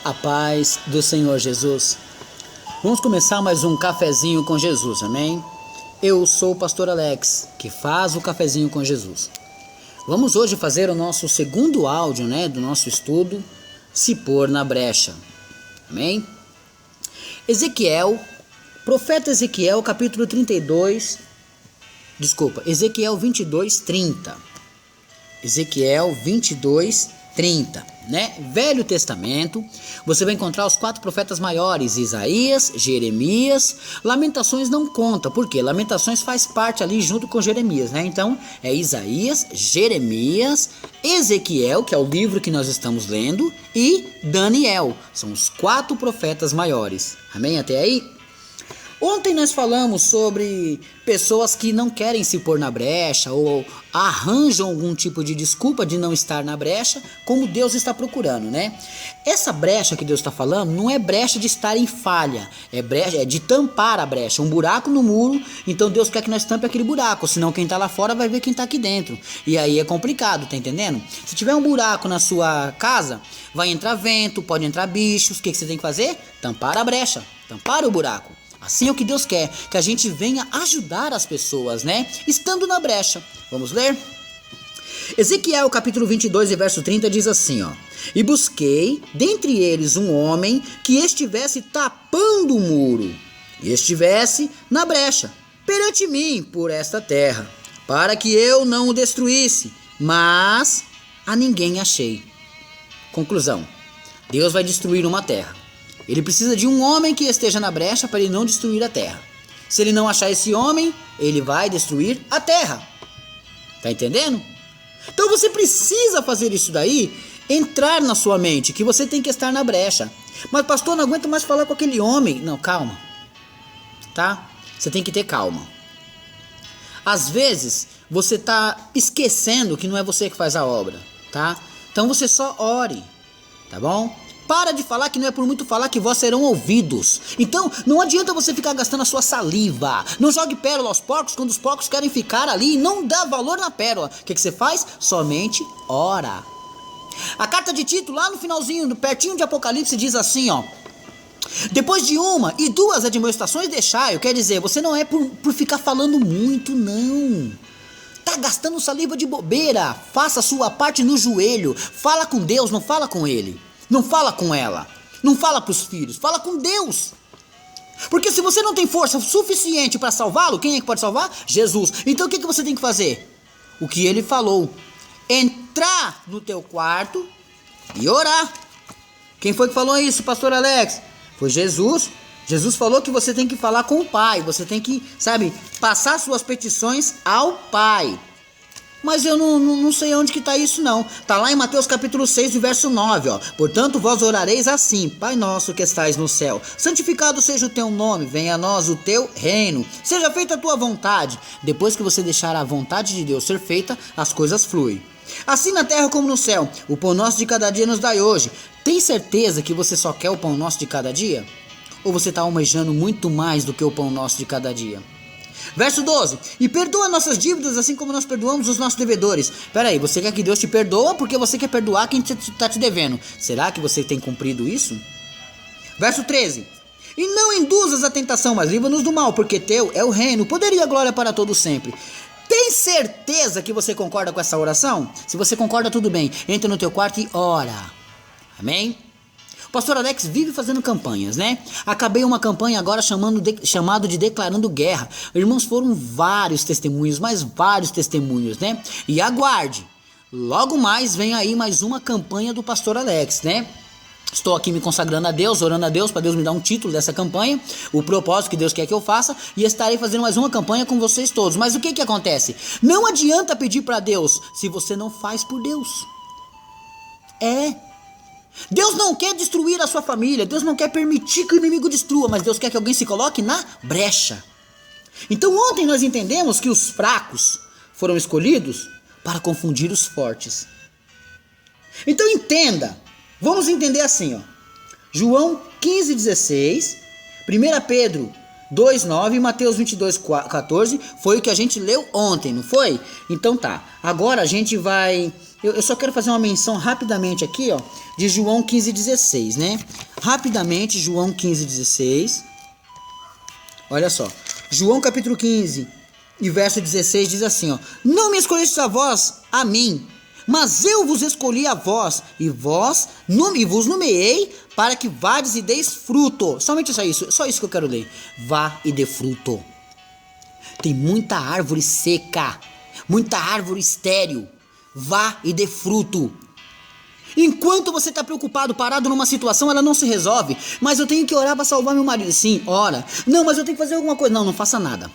A paz do Senhor Jesus. Vamos começar mais um cafezinho com Jesus, amém? Eu sou o pastor Alex, que faz o cafezinho com Jesus. Vamos hoje fazer o nosso segundo áudio, do nosso estudo, Se Pôr na Brecha, amém? Profeta Ezequiel, capítulo 22:30. Ezequiel 22:30, Velho Testamento, você vai encontrar os 4 profetas maiores, Isaías, Jeremias. Lamentações não conta, porque Lamentações faz parte ali junto com Jeremias, Então é Isaías, Jeremias, Ezequiel, que é o livro que nós estamos lendo, e Daniel, são os 4 profetas maiores, amém? Até aí? Ontem nós falamos sobre pessoas que não querem se pôr na brecha ou arranjam algum tipo de desculpa de não estar na brecha, como Deus está procurando, Essa brecha que Deus está falando não é brecha de estar em falha, é de tampar a brecha, um buraco no muro. Então Deus quer que nós tampe aquele buraco, senão quem está lá fora vai ver quem está aqui dentro. E aí é complicado, tá entendendo? Se tiver um buraco na sua casa, vai entrar vento, pode entrar bichos, o que você tem que fazer? Tampar a brecha, tampar o buraco. Assim é o que Deus quer, que a gente venha ajudar as pessoas, Estando na brecha. Vamos ler? Ezequiel capítulo 22 e verso 30 diz assim, E busquei dentre eles um homem que estivesse tapando o muro, e estivesse na brecha, perante mim por esta terra, para que eu não o destruísse, mas a ninguém achei. Conclusão: Deus vai destruir uma terra. Ele precisa de um homem que esteja na brecha para ele não destruir a terra. Se ele não achar esse homem, ele vai destruir a terra. Tá entendendo? Então você precisa fazer isso daí, entrar na sua mente, que você tem que estar na brecha. Mas pastor, não aguento mais falar com aquele homem. Não, calma. Tá? Você tem que ter calma. Às vezes, você tá esquecendo que não é você que faz a obra, tá? Então você só ore, tá bom? Para de falar, que não é por muito falar que vós serão ouvidos. Então, não adianta você ficar gastando a sua saliva. Não jogue pérola aos porcos quando os porcos querem ficar ali e não dá valor na pérola. O que você faz? Somente ora. A carta de Tito, lá no finalzinho, pertinho de Apocalipse, diz assim, Depois de 1 e 2 admoestações deixai. Quer dizer, você não é por ficar falando muito, não. Tá gastando saliva de bobeira. Faça a sua parte no joelho. Fala com Deus, não fala com ele. Não fala com ela, não fala para os filhos, fala com Deus. Porque se você não tem força suficiente para salvá-lo, quem é que pode salvar? Jesus. Então o que você tem que fazer? O que ele falou: entrar no teu quarto e orar. Quem foi que falou isso, pastor Alex? Foi Jesus. Jesus falou que você tem que falar com o Pai, você tem que, passar suas petições ao Pai. Mas eu não sei onde que está isso não. Está lá em Mateus capítulo 6, verso 9, Portanto vós orareis assim: Pai nosso que estais no céu, santificado seja o teu nome, venha a nós o teu reino, seja feita a tua vontade. Depois que você deixar a vontade de Deus ser feita, as coisas fluem. Assim na terra como no céu, o pão nosso de cada dia nos dai hoje. Tem certeza que você só quer o pão nosso de cada dia? Ou você está almejando muito mais do que o pão nosso de cada dia? Verso 12, e perdoa nossas dívidas assim como nós perdoamos os nossos devedores. Peraí, você quer que Deus te perdoa porque você quer perdoar quem está te devendo. Será que você tem cumprido isso? Verso 13, e não induzas a tentação, mas livra-nos do mal, porque teu é o reino, o poder e a glória para todos sempre. Tem certeza que você concorda com essa oração? Se você concorda, tudo bem, entra no teu quarto e ora. Amém? O pastor Alex vive fazendo campanhas, Acabei uma campanha agora chamado de Declarando Guerra. Irmãos, foram vários testemunhos, E aguarde, logo mais vem aí mais uma campanha do pastor Alex, Estou aqui me consagrando a Deus, orando a Deus para Deus me dar um título dessa campanha, o propósito que Deus quer que eu faça, e estarei fazendo mais uma campanha com vocês todos. Mas o que acontece? Não adianta pedir para Deus se você não faz por Deus. Deus não quer destruir a sua família, Deus não quer permitir que o inimigo destrua, mas Deus quer que alguém se coloque na brecha. Então ontem nós entendemos que os fracos foram escolhidos para confundir os fortes. Então entenda, vamos entender assim, João 15:16, 1 Pedro 2:9 e Mateus 22:14 foi o que a gente leu ontem, não foi? Então tá, agora a gente vai eu só quero fazer uma menção rapidamente aqui, ó, de João 15,16, né? Rapidamente, João 15,16. Olha só. João capítulo 15 e verso 16 diz assim, ó: não me escolhestes a vós, a mim, mas eu vos escolhi a vós, e vos nomeei para que vades e deis fruto. Somente só isso que eu quero ler. Vá e dê fruto. Tem muita árvore seca, muita árvore estéril. Vá e dê fruto. Enquanto você está preocupado, parado numa situação, ela não se resolve. Mas eu tenho que orar para salvar meu marido. Sim, ora. Não, mas eu tenho que fazer alguma coisa. Não, não faça nada.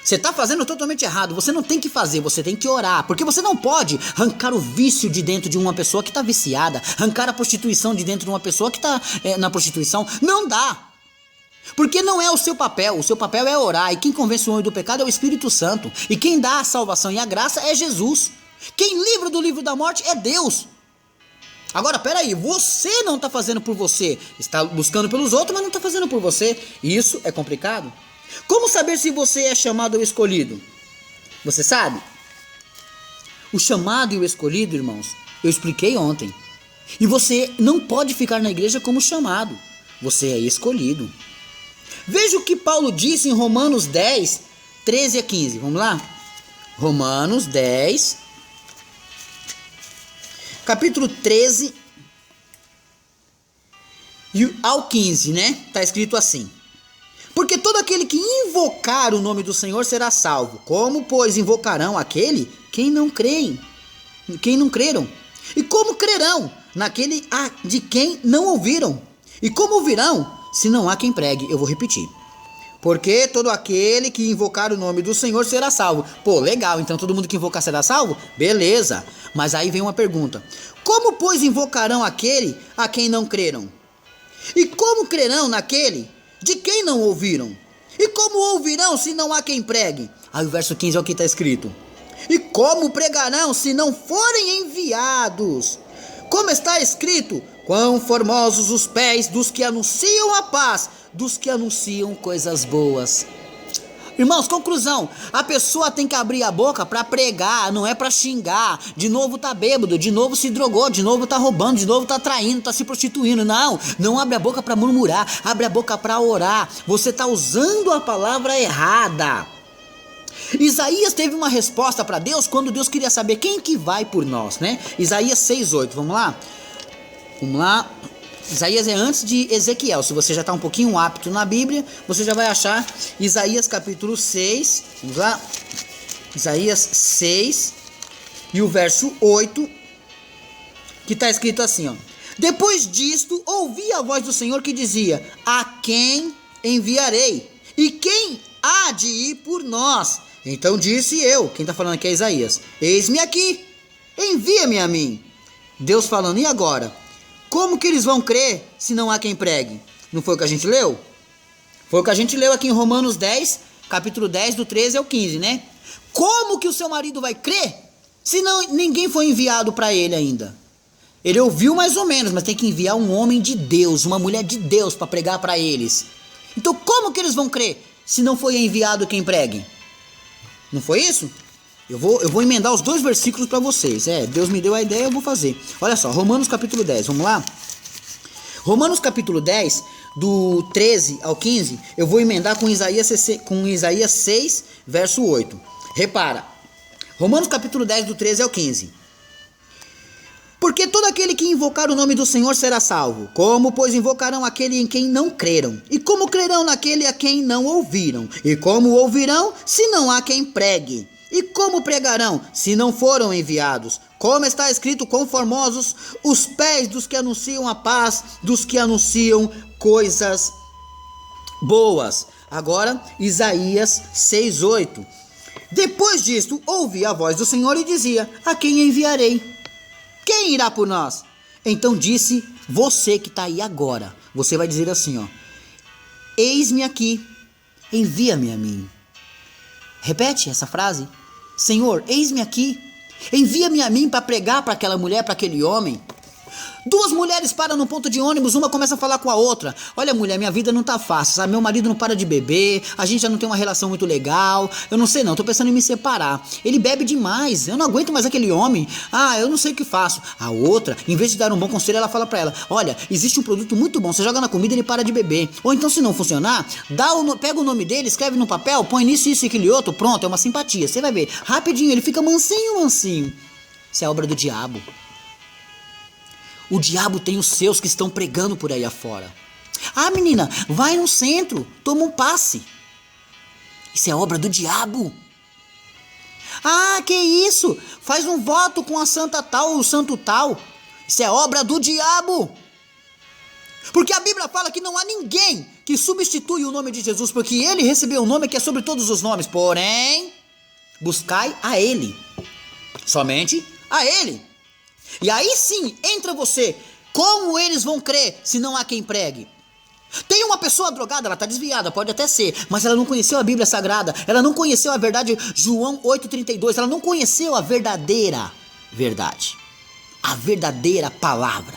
Você está fazendo totalmente errado. Você não tem que fazer, você tem que orar. Porque você não pode arrancar o vício de dentro de uma pessoa que está viciada, arrancar a prostituição de dentro de uma pessoa que está na prostituição. Não dá. Porque não é o seu papel é orar. E quem convence o homem do pecado é o Espírito Santo. E quem dá a salvação e a graça é Jesus. Quem livra do livro da morte é Deus. Agora, peraí, você não está fazendo por você. Está buscando pelos outros, mas não está fazendo por você. Isso é complicado. Como saber se você é chamado ou escolhido? Você sabe? O chamado e o escolhido, irmãos, eu expliquei ontem. E você não pode ficar na igreja como chamado. Você é escolhido. Veja o que Paulo disse em Romanos 10, 13 a 15. Vamos lá? Romanos 10, capítulo 13 ao 15, né? Está escrito assim: porque todo aquele que invocar o nome do Senhor será salvo. Como, pois, invocarão aquele quem não creram? E como crerão naquele de quem não ouviram? E como ouvirão se não há quem pregue? Eu vou repetir. Porque todo aquele que invocar o nome do Senhor será salvo. Pô, legal, então todo mundo que invocar será salvo? Beleza. Mas aí vem uma pergunta: como, pois, invocarão aquele a quem não creram? E como crerão naquele de quem não ouviram? E como ouvirão se não há quem pregue? Aí o verso 15 é o que está escrito: e como pregarão se não forem enviados? Como está escrito: quão formosos os pés dos que anunciam a paz, dos que anunciam coisas boas. Irmãos, conclusão: a pessoa tem que abrir a boca para pregar, não é para xingar. De novo tá bêbado, de novo se drogou, de novo tá roubando, de novo tá traindo, tá se prostituindo. Não abre a boca para murmurar, abre a boca para orar. Você tá usando a palavra errada. Isaías teve uma resposta para Deus quando Deus queria saber quem que vai por nós, né? Isaías 6:8, vamos lá? Vamos lá. Isaías é antes de Ezequiel. Se você já está um pouquinho apto na Bíblia, você já vai achar Isaías capítulo 6. Vamos lá. Isaías 6 e o verso 8, que está escrito assim, ó: depois disto, ouvi a voz do Senhor que dizia: a quem enviarei? E quem há de ir por nós? Então disse eu, quem está falando aqui é Isaías: eis-me aqui, envia-me a mim. Deus falando: e agora? Como que eles vão crer se não há quem pregue? Não foi o que a gente leu? Foi o que a gente leu aqui em Romanos 10, capítulo 10, do 13 ao 15, né? Como que o seu marido vai crer se ninguém foi enviado para ele ainda? Ele ouviu mais ou menos, mas tem que enviar um homem de Deus, uma mulher de Deus para pregar para eles. Então como que eles vão crer se não foi enviado quem pregue? Não foi isso? Eu vou emendar os dois versículos para vocês. Deus me deu a ideia, eu vou fazer. Olha só, Romanos capítulo 10, vamos lá? Romanos capítulo 10, do 13 ao 15, eu vou emendar com Isaías 6, verso 8. Repara, Romanos capítulo 10, do 13 ao 15. Porque todo aquele que invocar o nome do Senhor será salvo. Como, pois, invocarão aquele em quem não creram? E como crerão naquele a quem não ouviram? E como ouvirão, se não há quem pregue? E como pregarão, se não foram enviados? Como está escrito: quão formosos os pés dos que anunciam a paz, dos que anunciam coisas boas. Agora, Isaías 6:8. Depois disto, ouvi a voz do Senhor e dizia: a quem enviarei? Quem irá por nós? Então disse você que está aí agora. Você vai dizer assim, ó: eis-me aqui, envia-me a mim. Repete essa frase: Senhor, eis-me aqui, envia-me a mim para pregar para aquela mulher, para aquele homem. Duas mulheres param no ponto de ônibus, uma começa a falar com a outra. Olha, mulher, minha vida não tá fácil, sabe? Meu marido não para de beber, a gente já não tem uma relação muito legal. Eu não sei não, tô pensando em me separar. Ele bebe demais, eu não aguento mais aquele homem. Ah, eu não sei o que faço. A outra, em vez de dar um bom conselho, ela fala pra ela: olha, existe um produto muito bom, você joga na comida e ele para de beber. Ou então, se não funcionar, pega o nome dele, escreve no papel, põe nisso, isso e aquele outro, pronto, é uma simpatia. Você vai ver, rapidinho, ele fica mansinho, mansinho. Isso é obra do diabo. O diabo tem os seus que estão pregando por aí afora. Ah, menina, vai no centro, toma um passe. Isso é obra do diabo. Ah, que isso? Faz um voto com a santa tal, o santo tal. Isso é obra do diabo. Porque a Bíblia fala que não há ninguém que substitui o nome de Jesus, porque ele recebeu um nome que é sobre todos os nomes. Porém, buscai a ele. Somente a ele. E aí sim, entra você. Como eles vão crer se não há quem pregue? Tem uma pessoa drogada, ela está desviada, pode até ser, mas ela não conheceu a Bíblia Sagrada, ela não conheceu a verdade, João 8,32, ela não conheceu a verdadeira verdade, a verdadeira palavra.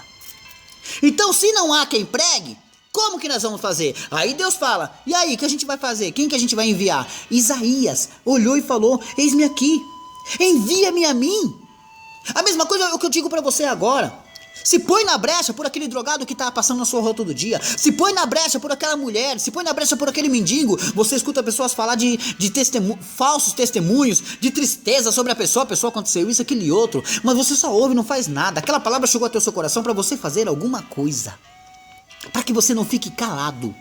Então, se não há quem pregue, como que nós vamos fazer? Aí Deus fala: e aí, o que a gente vai fazer? Quem que a gente vai enviar? Isaías olhou e falou: eis-me aqui, envia-me a mim. A mesma coisa é o que eu digo pra você agora. Se põe na brecha por aquele drogado que tá passando na sua rua todo dia. Se põe na brecha por aquela mulher. Se põe na brecha por aquele mendigo. Você escuta pessoas falar de falsos testemunhos, de tristeza sobre a pessoa aconteceu isso, aquele outro. Mas você só ouve e não faz nada. Aquela palavra chegou até o seu coração pra você fazer alguma coisa, pra que você não fique calado.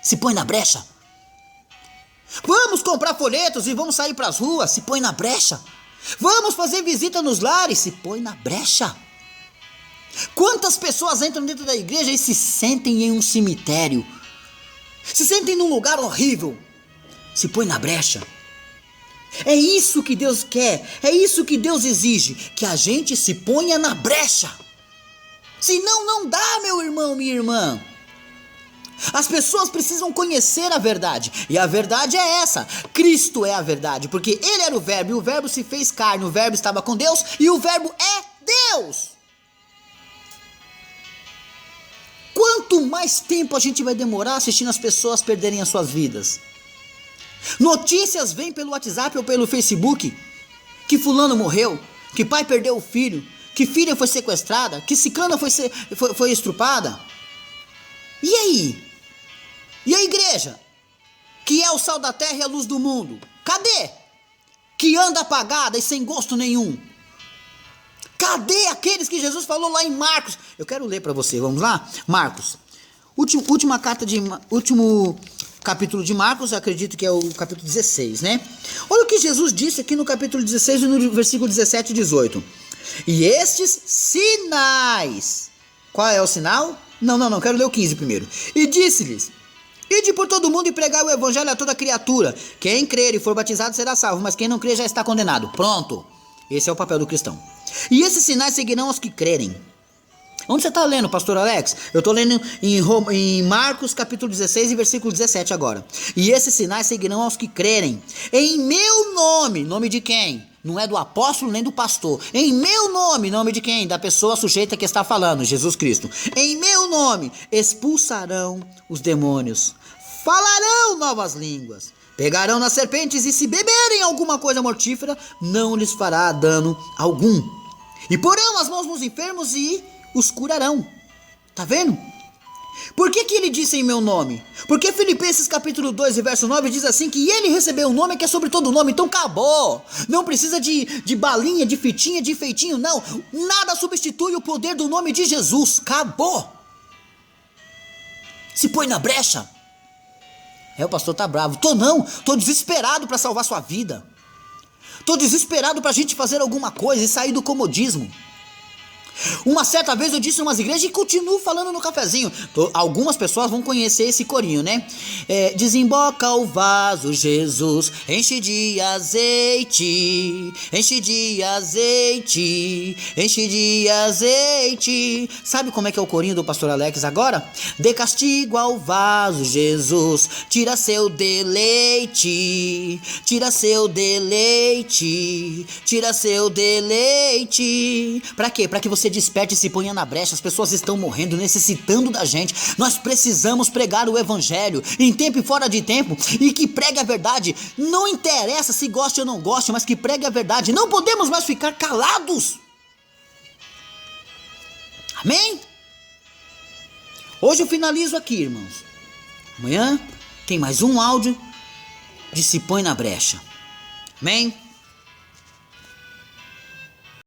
Se põe na brecha. Vamos comprar folhetos e vamos sair pras ruas. Se põe na brecha. Vamos fazer visita nos lares, se põe na brecha. Quantas pessoas entram dentro da igreja e se sentem em um cemitério? Se sentem num lugar horrível, se põe na brecha. É isso que Deus quer, é isso que Deus exige, que a gente se ponha na brecha. Senão não dá, meu irmão, minha irmã. As pessoas precisam conhecer a verdade, e a verdade é essa: Cristo é a verdade, porque ele era o verbo, e o verbo se fez carne, o verbo estava com Deus, e o verbo é Deus. Quanto mais tempo a gente vai demorar assistindo as pessoas perderem as suas vidas? Notícias vêm pelo WhatsApp ou pelo Facebook, que fulano morreu, que pai perdeu o filho, que filha foi sequestrada, que ciclana foi estrupada. E aí? E a igreja, que é o sal da terra e a luz do mundo, cadê? Que anda apagada e sem gosto nenhum. Cadê aqueles que Jesus falou lá em Marcos? Eu quero ler para você, vamos lá? Marcos, último capítulo de Marcos, eu acredito que é o capítulo 16, né? Olha o que Jesus disse aqui no capítulo 16 e no versículo 17 e 18. E estes sinais. Qual é o sinal? Não, quero ler o 15 primeiro. E disse-lhes: ide por todo mundo e pregai o evangelho a toda criatura. Quem crer e for batizado será salvo, mas quem não crer já está condenado. Pronto. Esse é o papel do cristão. E esses sinais seguirão aos que crerem. Onde você está lendo, pastor Alex? Eu estou lendo em Marcos capítulo 16 e versículo 17 agora. E esses sinais seguirão aos que crerem. Em meu nome. Nome de quem? Não é do apóstolo nem do pastor. Em meu nome. Nome de quem? Da pessoa sujeita que está falando, Jesus Cristo. Em meu nome expulsarão os demônios. Falarão novas línguas. Pegarão nas serpentes e se beberem alguma coisa mortífera, não lhes fará dano algum. E porão as mãos nos enfermos e os curarão. Tá vendo? Por que ele disse em meu nome? Porque Filipenses capítulo 2 e verso 9 diz assim que ele recebeu um nome que é sobre todo nome. Então acabou. Não precisa de balinha, de fitinha, de enfeitinho, não. Nada substitui o poder do nome de Jesus. Acabou. Se põe na brecha. O pastor tá bravo. Tô desesperado para salvar sua vida. Tô desesperado pra gente fazer alguma coisa e sair do comodismo. Uma certa vez eu disse em umas igrejas e continuo falando no cafezinho. Algumas pessoas vão conhecer esse corinho, né? Desemboca o vaso, Jesus, enche de azeite, enche de azeite, enche de azeite. Sabe como é que é o corinho do pastor Alex agora? Dê castigo ao vaso, Jesus, tira seu deleite, tira seu deleite, tira seu deleite. Pra quê? Pra que você se desperte e se ponha na brecha. As pessoas estão morrendo, necessitando da gente. Nós precisamos pregar o evangelho em tempo e fora de tempo, e que pregue a verdade. Não interessa se goste ou não goste, mas que pregue a verdade. Não podemos mais ficar calados. Amém? Hoje eu finalizo aqui, irmãos. Amanhã tem mais um áudio de Se Põe na Brecha. Amém?